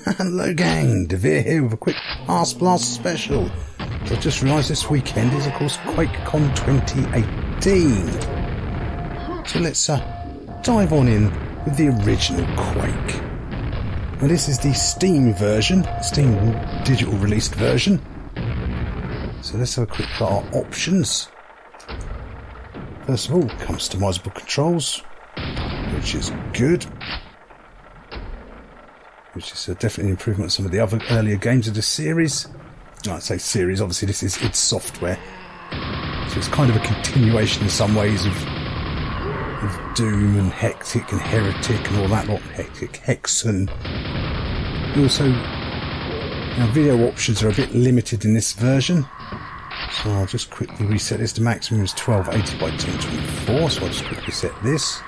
Hello gang, Devere here with a quick Ask Blast special. So I just realised this weekend is of course QuakeCon 2018. So let's dive on in with the original Quake. Now this is the Steam version, Steam digital released version. So let's have a quick look at our options. First of all, customisable controls, which is good. Which is definitely an improvement on some of the other earlier games of the series. I'd say series, obviously this is id Software. So it's kind of a continuation in some ways of Doom and Hectic and Heretic and all that lot. Hectic, Hexen. Also, now video options are a bit limited in this version. So I'll just quickly reset this. The maximum is 1280 by 1024, so I'll just quickly set this.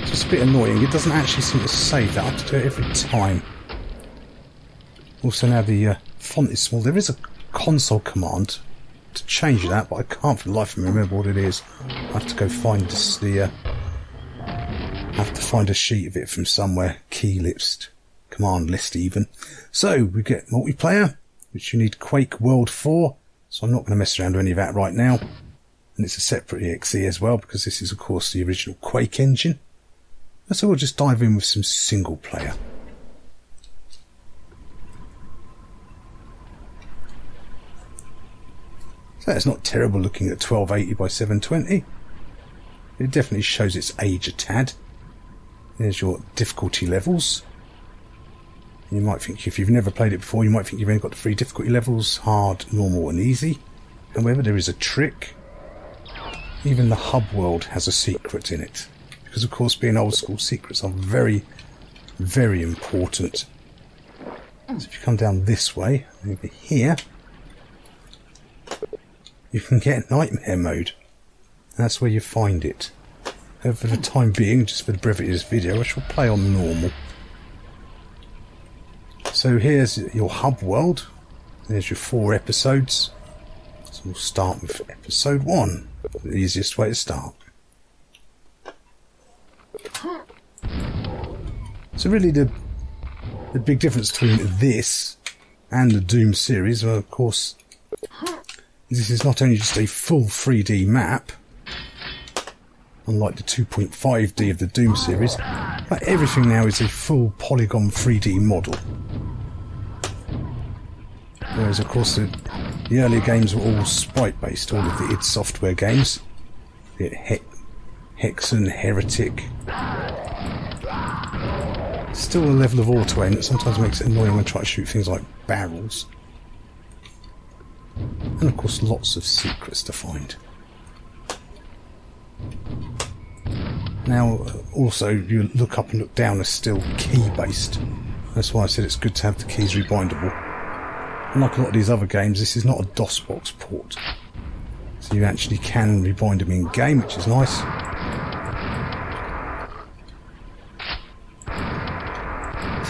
It's a bit annoying, it doesn't actually seem to save that, I have to do it every time. Also now the font is small. There is a console command to change that, but I can't for the life of me remember what it is. I have to go find this, I have to find a sheet of it from somewhere, key list, command list even. So we get multiplayer, which you need Quake World 4, so I'm not going to mess around with any of that right now. And it's a separate exe as well, because this is of course the original Quake engine. So we'll just dive in with some single player. So it's not terrible looking at 1280 by 720. It definitely shows its age a tad. There's your difficulty levels. You might think, if you've never played it before, you might think you've only got the 3 difficulty levels, hard, normal and easy. However, there is a trick. Even the hub world has a secret in it. Because of course, being old school, secrets are very, very important. So if you come down this way, over here, you can get nightmare mode. That's where you find it. And for the time being, just for the brevity of this video, I shall play on normal. So here's your hub world. There's your 4 episodes. So we'll start with episode 1. The easiest way to start. So really the big difference between this and the Doom series, well, of course, this is not only just a full 3D map, unlike the 2.5D of the Doom series, but everything now is a full polygon 3D model. Whereas of course the earlier games were all sprite based, all of the id Software games, be it Hexen, Heretic. Still a level of auto aim that sometimes makes it annoying when I try to shoot things like barrels. And of course lots of secrets to find. Now also you look up and look down are still key based. That's why I said it's good to have the keys rebindable. Unlike a lot of these other games, this is not a DOSBox port. So you actually can rebind them in game, which is nice.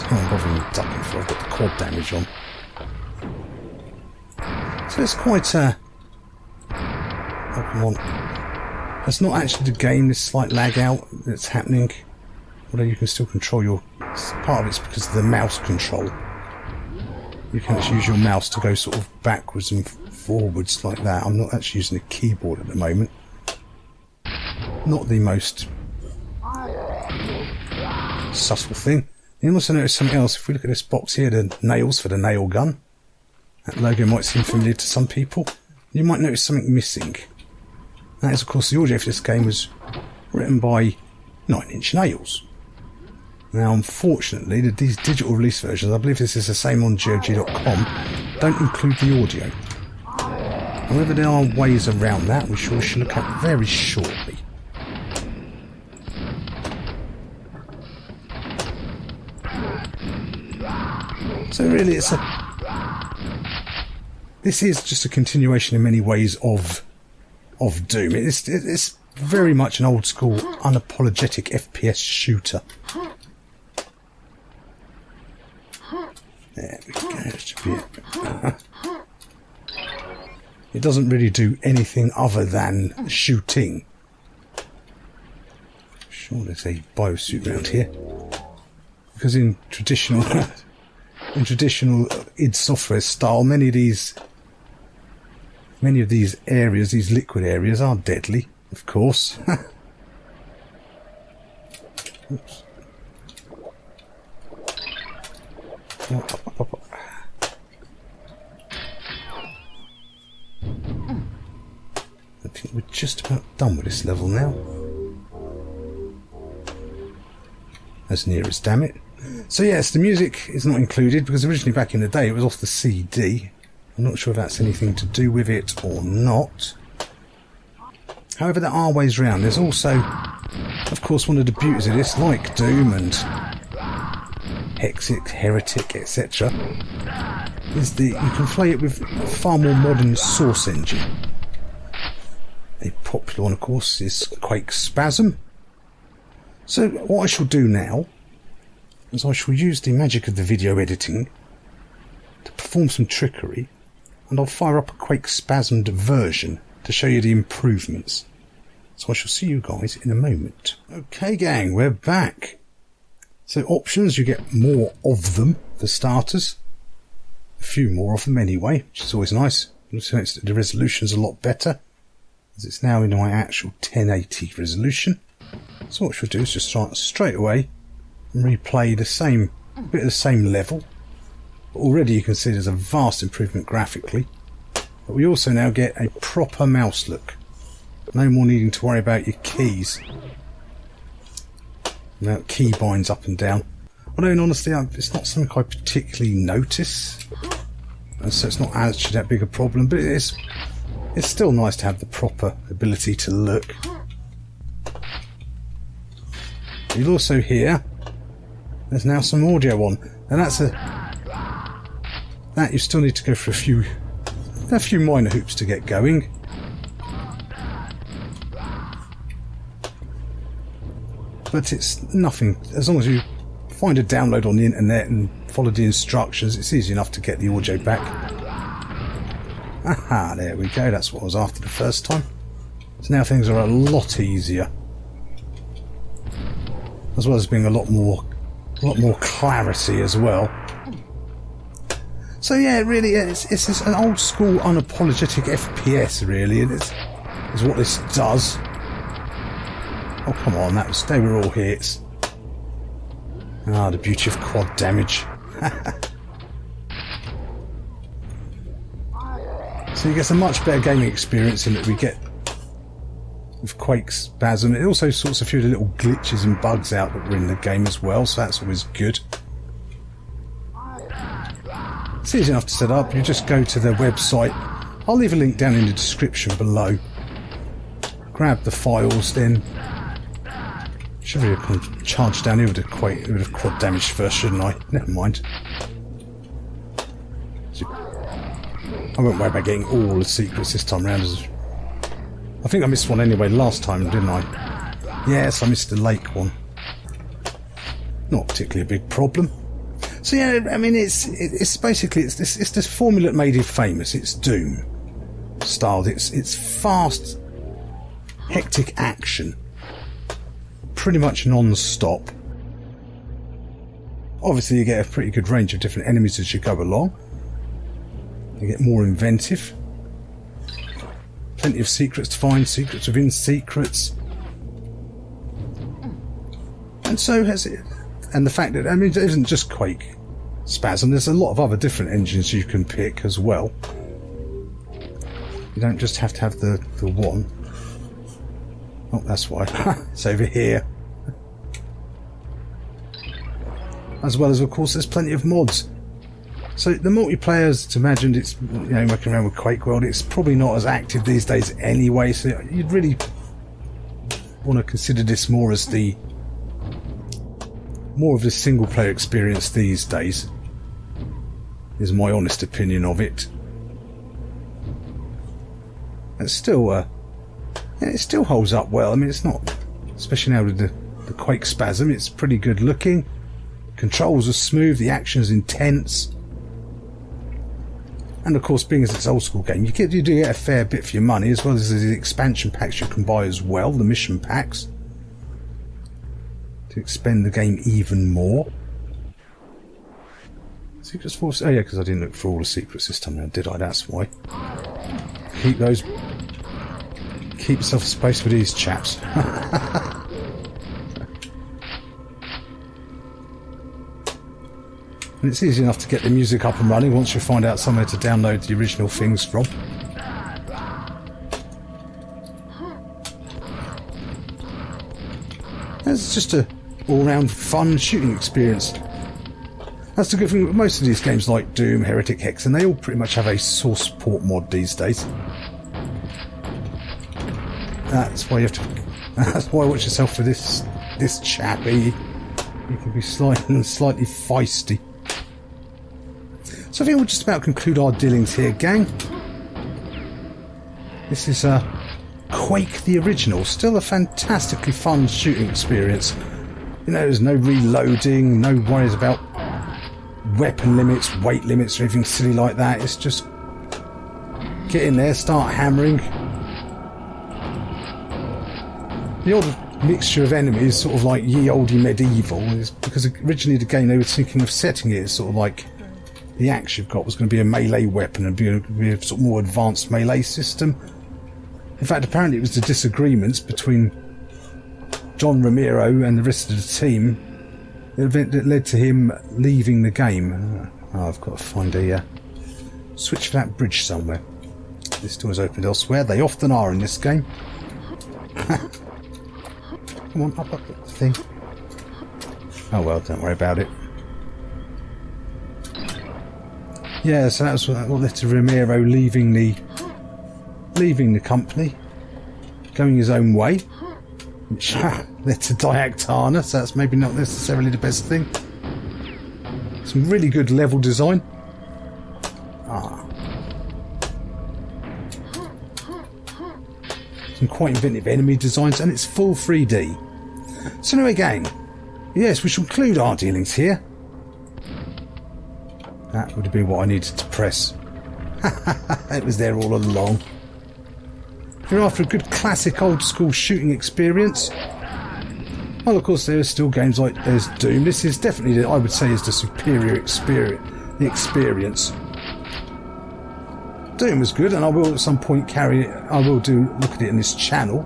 I'm bothering ducking for I've got the quad damage on. So it's quite oh, come on. That's not actually the game, this slight lag out that's happening. Although you can still control your... Part of it's because of the mouse control. You can actually use your mouse to go sort of backwards and forwards like that. I'm not actually using a keyboard at the moment. Not the most subtle thing. You also notice something else. If we look at this box here, the nails for the nail gun. That logo might seem familiar to some people. You might notice something missing. That is, of course, the audio for this game was written by 9 Inch Nails. Now, unfortunately, these digital release versions, I believe this is the same on GOG.com, don't include the audio. However, there are ways around that, which we shall look at very shortly. So really, this is just a continuation in many ways of Doom. It's very much an old school, unapologetic FPS shooter. There we go. That should be it. It doesn't really do anything other than shooting. Sure, there's a biosuit around here. because in traditional id Software style, many of these areas, these liquid areas, are deadly, of course. Oops. Up. I think we're just about done with this level now. As near as, damn it. So yes, the music is not included because originally back in the day it was off the CD. I'm not sure if that's anything to do with it or not. However, there are ways round. There's also, of course, one of the beauties of this, like Doom and Hexic, Heretic, etc., is that you can play it with a far more modern source engine. A popular one, of course, is quakespasm. So what I shall do now is I shall use the magic of the video editing to perform some trickery, and I'll fire up a quakespasmed version to show you the improvements. So I shall see you guys in a moment. Okay gang, we're back. So options, you get more of them for starters. A few more of them anyway, which is always nice. So the resolution's a lot better, as it's now in my actual 1080 resolution. So what we'll do is just start straight away and replay the same bit of the same level. But already you can see there's a vast improvement graphically. But we also now get a proper mouse look. No more needing to worry about your keys. About key binds up and down. Although in honesty, it's not something I particularly notice. And so it's not actually that big a problem, but it's still nice to have the proper ability to look. You'll also hear there's now some audio on, and that you still need to go for a few minor hoops to get going. But it's nothing, as long as you find a download on the internet and follow the instructions, it's easy enough to get the audio back. Aha, there we go, that's what I was after the first time. So now things are a lot easier. As well as being a lot more clarity as well. So yeah, really, it's an old school unapologetic FPS really, and it's what this does. Oh come on, they were all hits. Ah, the beauty of quad damage. So you get a much better gaming experience in that we get with quakespasm. It also sorts a few of the little glitches and bugs out that were in the game as well, so that's always good. It's easy enough to set up. You just go to their website. I'll leave a link down in the description below. Grab the files, then should really have charged down here with the quad damage first, shouldn't I? Never mind. I won't worry about getting all the secrets this time round. I think I missed one anyway last time, didn't I? Yes, I missed the lake one. Not particularly a big problem. So yeah, I mean, it's basically this formula that made it famous. It's Doom styled. It's fast, hectic action, pretty much non-stop. Obviously, you get a pretty good range of different enemies as you go along. You get more inventive. Plenty of secrets to find, secrets within secrets. And so has it. And the fact that, I mean, it isn't just quakespasm, there's a lot of other different engines you can pick as well. You don't just have to have the one. Oh, that's why. It's over here. As well as, of course, there's plenty of mods. So the multiplayer, as imagined, it's, you know, working around with Quake World, it's probably not as active these days anyway, so you'd really want to consider this more as more of the single player experience these days, is my honest opinion of it. It's still it still holds up well. I mean, it's not, especially now with the quakespasm, it's pretty good looking. Controls are smooth, the action is intense. And of course, being as it's an old school game, you do get a fair bit for your money, as well as the expansion packs you can buy as well, the mission packs, to expand the game even more. Secrets Force. Oh yeah, because I didn't look for all the secrets this time round, did I? That's why. Keep yourself a space for these chaps. And it's easy enough to get the music up and running once you find out somewhere to download the original things from. It's just a all-round fun shooting experience. That's the good thing with most of these games like Doom, Heretic, Hex, and they all pretty much have a source port mod these days. That's why you have to. That's why watch yourself for this chappy. You can be slightly feisty. So I think we'll just about conclude our dealings here, gang. This is Quake the original. Still a fantastically fun shooting experience. You know, there's no reloading, no worries about weapon limits, weight limits, or anything silly like that. It's just get in there, start hammering. The odd mixture of enemies, sort of like ye olde medieval, is because originally the game they were thinking of setting it as sort of like the axe you've got was going to be a melee weapon and be a sort of more advanced melee system. In fact, apparently it was the disagreements between John Romero and the rest of the team that led to him leaving the game. Oh, I've got to find a switch for that bridge somewhere. This door is opened elsewhere. They often are in this game. Come on, up the thing. Oh well, don't worry about it. Yeah, so that was what led to Romero leaving the company, going his own way, which led to Diactana, so that's maybe not necessarily the best thing. Some really good level design. Some quite inventive enemy designs, and it's full 3D. So anyway, gang, yes, we shall conclude our dealings here. That would have been what I needed to press. It was there all along. If you're after a good classic old school shooting experience, well, of course, there are still games like there's Doom. This is definitely, I would say, is the superior experience. Doom was good, and I will at some point look at it in this channel.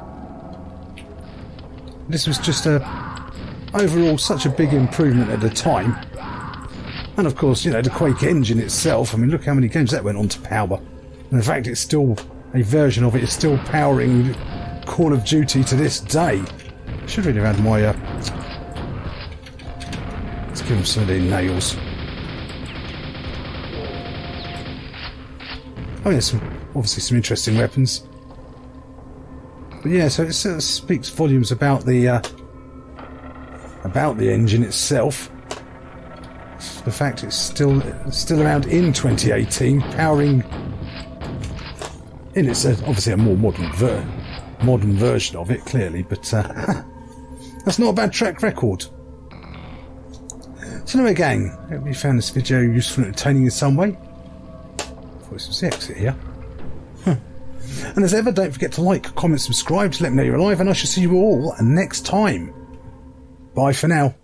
This was just overall such a big improvement at the time. And of course, you know, the Quake engine itself, I mean, look how many games that went on to power. And in fact, it's still, a version of it is still powering Call of Duty to this day. I should really have had my, let's give him some of the nails. Oh yeah, obviously some interesting weapons. But yeah, so it sort of speaks volumes about the engine itself. The fact it's still around in 2018, powering in it's obviously a more modern version of it, clearly, but that's not a bad track record. So anyway, gang, hope you found this video useful and entertaining in some way. This was the exit here. And as ever, don't forget to like, comment, subscribe to let me know you're alive, and I shall see you all next time. Bye for now.